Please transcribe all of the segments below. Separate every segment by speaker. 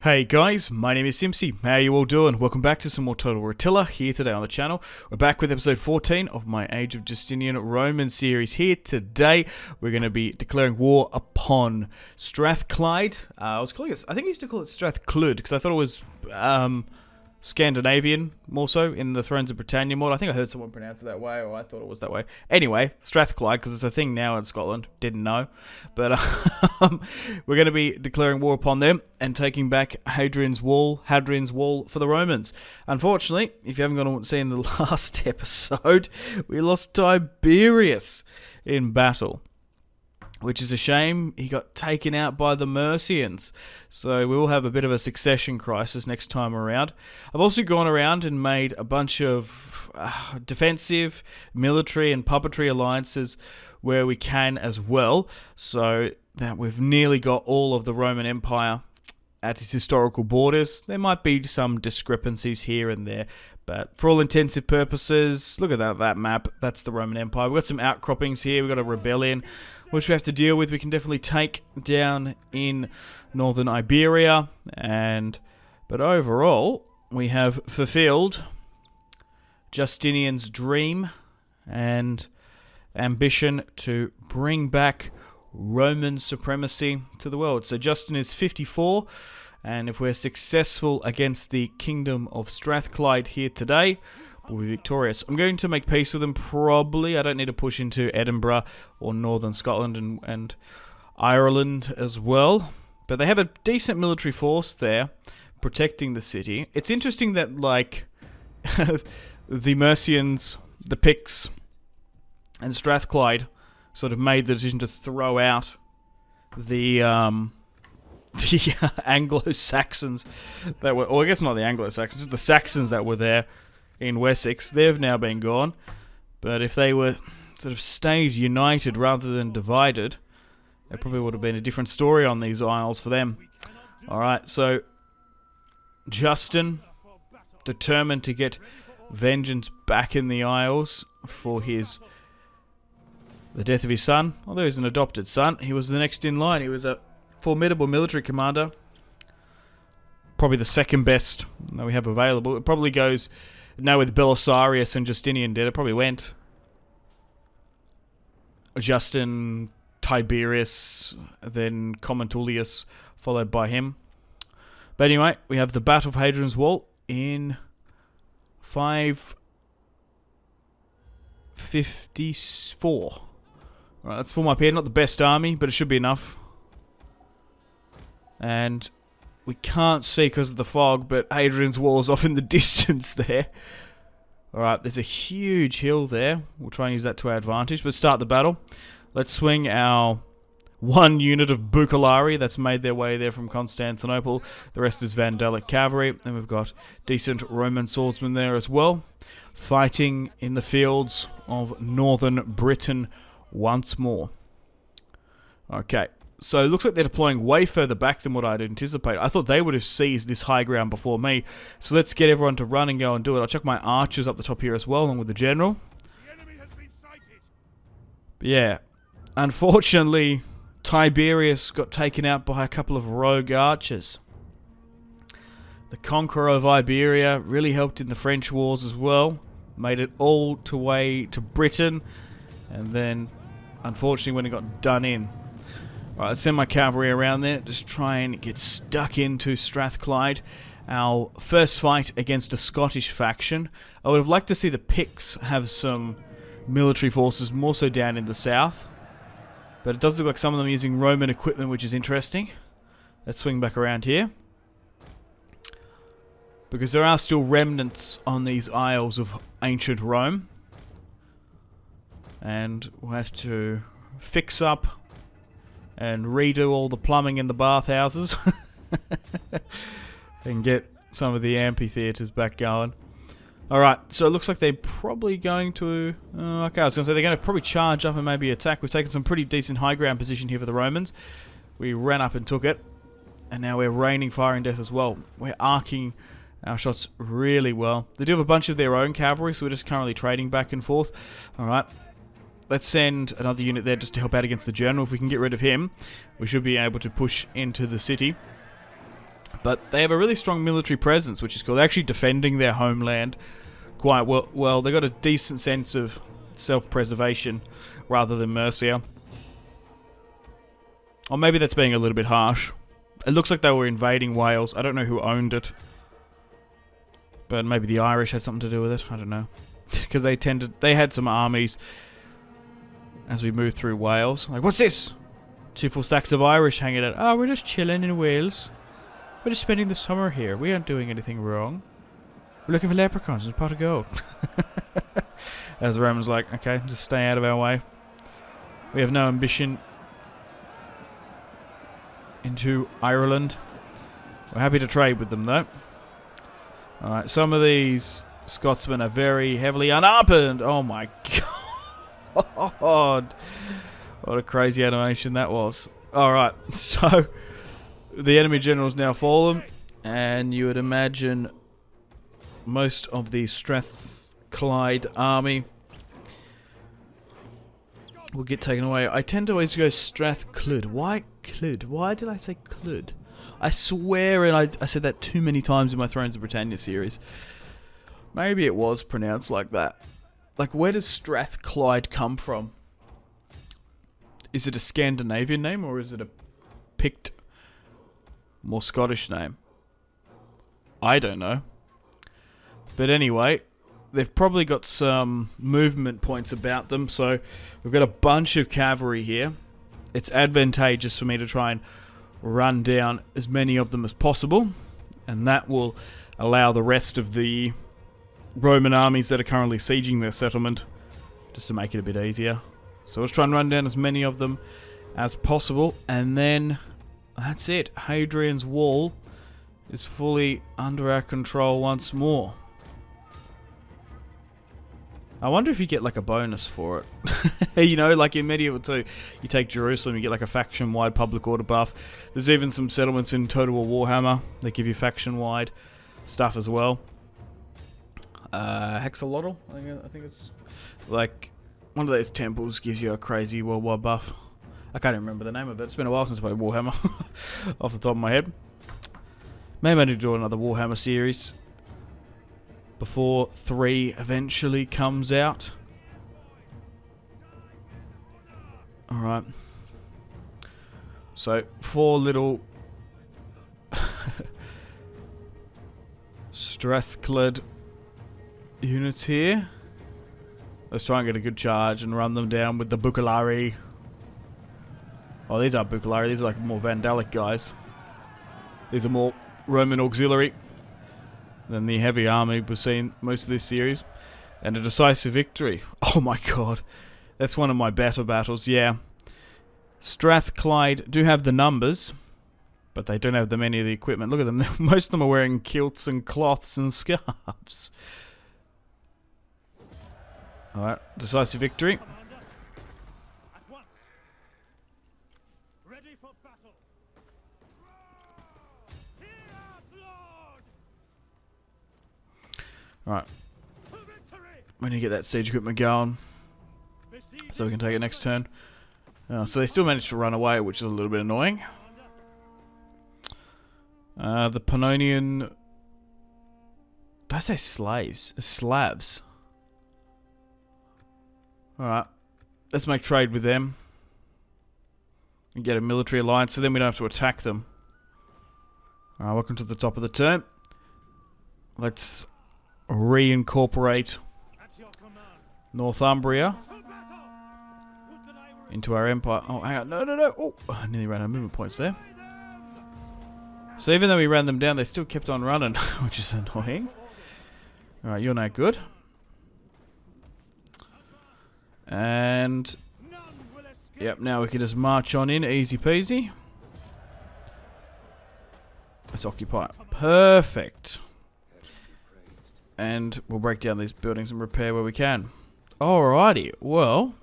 Speaker 1: Hey guys, my name is Simpzy. How are you all doing? Welcome back to some more Total War Attila here today on the channel. We're back with episode 14 of my Age of Justinian Roman series. Here today, we're going to be declaring war upon Strathclyde. I think I used to call it Strathclyde because I thought it was Scandinavian, more so, in the Thrones of Britannia mod. I think I heard someone pronounce it that way, or I thought it was that way. Anyway, Strathclyde, because it's a thing now in Scotland. Didn't know. But we're going to be declaring war upon them and taking back Hadrian's Wall for the Romans. Unfortunately, if you haven't gone and seen the last episode, we lost Tiberius in battle, which is a shame. He got taken out by the Mercians. So we will have a bit of a succession crisis next time around. I've also gone around and made a bunch of defensive, military and puppetry alliances where we can as well. So that we've nearly got all of the Roman Empire at its historical borders. There might be some discrepancies here and there, but for all intensive purposes, look at that map. That's the Roman Empire. We've got some outcroppings here. We've got a rebellion, which we have to deal with. We can definitely take down in northern Iberia, but overall, we have fulfilled Justinian's dream and ambition to bring back Roman supremacy to the world. So Justin is 54, and if we're successful against the Kingdom of Strathclyde here today, we'll be victorious. I'm going to make peace with them, probably. I don't need to push into Edinburgh or northern Scotland and Ireland as well. But they have a decent military force there protecting the city. It's interesting that, like, the Mercians, the Picts, and Strathclyde sort of made the decision to throw out the Anglo-Saxons that were, or I guess not the Anglo-Saxons, just the Saxons that were there in Wessex. They've now been gone. But if they were sort of stayed united rather than divided, there probably would have been a different story on these isles for them. Alright, so Justin, determined to get vengeance back in the Isles for the death of his son. Although he's an adopted son, he was the next in line. He was a formidable military commander. Probably the second best that we have available. It probably goes now with Belisarius and Justinian did. It probably went Justin, Tiberius, then Commentullius, followed by him. But anyway, we have the Battle of Hadrian's Wall in 554. Alright, let's form up here. Not the best army, but it should be enough. And we can't see because of the fog, but Hadrian's Wall is off in the distance there. Alright, there's a huge hill there. We'll try and use that to our advantage, but start the battle. Let's swing our one unit of Bucalari that's made their way there from Constantinople. The rest is Vandalic cavalry, and we've got decent Roman swordsmen there as well, fighting in the fields of northern Britain once more. Okay, so it looks like they're deploying way further back than what I'd anticipate. I thought they would have seized this high ground before me, so let's get everyone to run and go and do it. I'll chuck my archers up the top here as well, along with the general.
Speaker 2: The enemy has been sighted.
Speaker 1: But yeah, unfortunately, Tiberius got taken out by a couple of rogue archers. The conqueror of Iberia really helped in the French wars as well. Made it all the way to Britain. And then, unfortunately, when it got done in. Alright, let's send my cavalry around there. Just try and get stuck into Strathclyde. Our first fight against a Scottish faction. I would have liked to see the Picts have some military forces more so down in the south. But it does look like some of them are using Roman equipment, which is interesting. Let's swing back around here. Because there are still remnants on these isles of ancient Rome. And we'll have to fix up and redo all the plumbing in the bathhouses. And get some of the amphitheatres back going. Alright, so it looks like they're probably going to... okay, I was going to say they're going to probably charge up and maybe attack. We've taken some pretty decent high ground position here for the Romans. We ran up and took it. And now we're raining fire and death as well. We're arcing our shots really well. They do have a bunch of their own cavalry, so we're just currently trading back and forth. Alright, let's send another unit there just to help out against the general. If we can get rid of him, we should be able to push into the city. But they have a really strong military presence, which is cool. They're actually defending their homeland quite well. They've got a decent sense of self-preservation rather than Mercia. Or maybe that's being a little bit harsh. It looks like they were invading Wales. I don't know who owned it. But maybe the Irish had something to do with it. I don't know. Because they had some armies as we moved through Wales. Like, what's this? 2 full stacks of Irish hanging out. Oh, we're just chilling in Wales. We're just spending the summer here. We aren't doing anything wrong. We're looking for leprechauns and a pot of gold. As the Romans like, okay, just stay out of our way. We have no ambition into Ireland. We're happy to trade with them, though. Alright, some of these Scotsmen are very heavily unarmed. Oh my god. What a crazy animation that was. Alright, so the enemy general's now fallen, and you would imagine most of the Strathclyde army will get taken away. I tend to always go Strathclyde. Why Clud? Why did I say Clud? I swear, and I said that too many times in my Thrones of Britannia series. Maybe it was pronounced like that. Like, where does Strathclyde come from? Is it a Scandinavian name, or is it a Pict, more Scottish name? I don't know. But anyway, they've probably got some movement points about them, so we've got a bunch of cavalry here. It's advantageous for me to try and run down as many of them as possible, and that will allow the rest of the Roman armies that are currently sieging their settlement just to make it a bit easier. So let's try and run down as many of them as possible, and then that's it. Hadrian's Wall is fully under our control once more. I wonder if you get like a bonus for it. You know, like in Medieval 2, you take Jerusalem, you get like a faction-wide public order buff. There's even some settlements in Total War Warhammer that give you faction-wide stuff as well. Hexalotl, I think it's like one of those temples gives you a crazy worldwide buff. I can't even remember the name of it. It's been a while since I played Warhammer off the top of my head. Maybe I need to do another Warhammer series before 3 eventually comes out. Alright. So, 4 little Strathclyde units here. Let's try and get a good charge and run them down with the Bucalari. Oh, these aren't Bucalari, these are like more Vandalic guys. These are more Roman auxiliary than the heavy army we've seen most of this series. And a decisive victory. Oh my god. That's one of my better battles, yeah. Strathclyde do have the numbers, but they don't have any of the equipment. Look at them. Most of them are wearing kilts and cloths and scarves. Alright, decisive victory. Right. We need to get that siege equipment going so we can take it next turn. So they still managed to run away, which is a little bit annoying. The Pannonian... Did I say slaves? Slavs. Alright. Let's make trade with them. And get a military alliance so then we don't have to attack them. Alright, welcome to the top of the turn. Let's reincorporate Northumbria into our empire. Oh, hang on. No. Oh, I nearly ran out of movement points there. So even though we ran them down, they still kept on running, which is annoying. Alright, you're no good. And... Yep, now we can just march on in, easy peasy. Let's occupy it. Perfect. And we'll break down these buildings and repair where we can. Alrighty, well,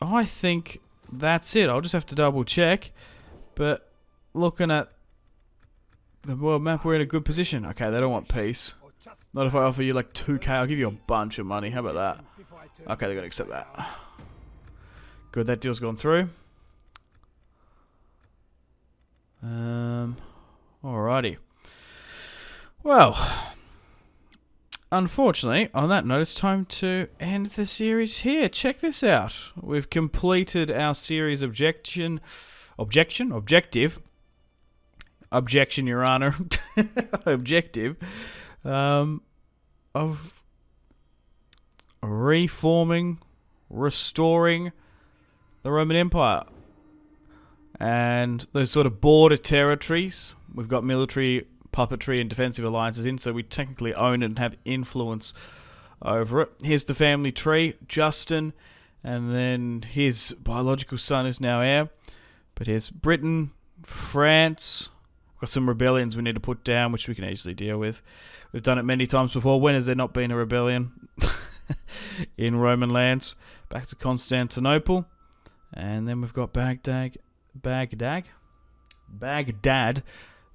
Speaker 1: I think that's it. I'll just have to double check. But looking at the world map, we're in a good position. Okay, they don't want peace. Not if I offer you like 2k, I'll give you a bunch of money. How about that? Okay, they're going to accept that. Good, that deal's gone through. Alrighty. Well, unfortunately, on that note, it's time to end the series here. Check this out. We've completed our series objective, Your Honor, objective, of reforming, restoring the Roman Empire. And those sort of border territories, we've got military, puppetry, and defensive alliances in, so we technically own it and have influence over it. Here's the family tree, Justin, and then his biological son is now heir. But here's Britain, France. We've got some rebellions we need to put down, which we can easily deal with. We've done it many times before. When has there not been a rebellion in Roman lands? Back to Constantinople. And then we've got Baghdad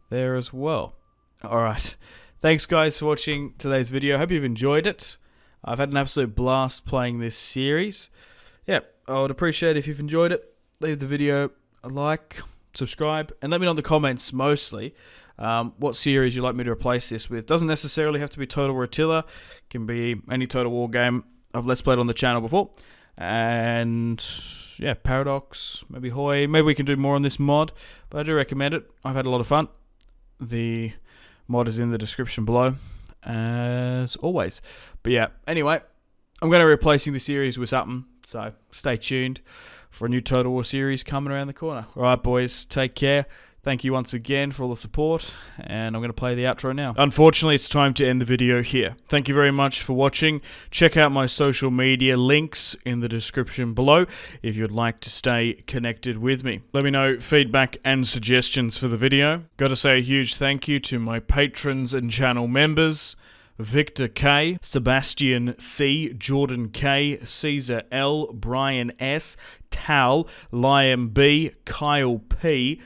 Speaker 1: there as well. Alright, thanks guys for watching today's video. Hope you've enjoyed it. I've had an absolute blast playing this series. Yeah, I would appreciate it if you've enjoyed it. Leave the video a like, subscribe, and let me know in the comments mostly what series you'd like me to replace this with. Doesn't necessarily have to be Total War Attila. It can be any Total War game I've Let's Played on the channel before. And yeah, Paradox, maybe Hoy. Maybe we can do more on this mod, but I do recommend it. I've had a lot of fun. The mod is in the description below, as always. But yeah, anyway, I'm going to be replacing the series with something, so stay tuned for a new Total War series coming around the corner. Alright boys, take care. Thank you once again for all the support, and I'm going to play the outro now. Unfortunately, it's time to end the video here. Thank you very much for watching. Check out my social media links in the description below if you'd like to stay connected with me. Let me know feedback and suggestions for the video. Got to say a huge thank you to my patrons and channel members: Victor K, Sebastian C, Jordan K, Caesar L, Brian S, Tal, Liam B, Kyle P,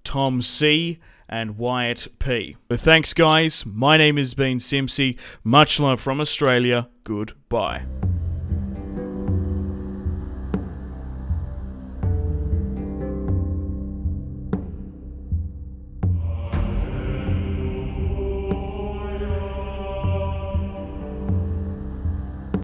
Speaker 1: Tom C, and Wyatt P. But thanks guys, my name has been Simpzy. Much love from Australia. Goodbye.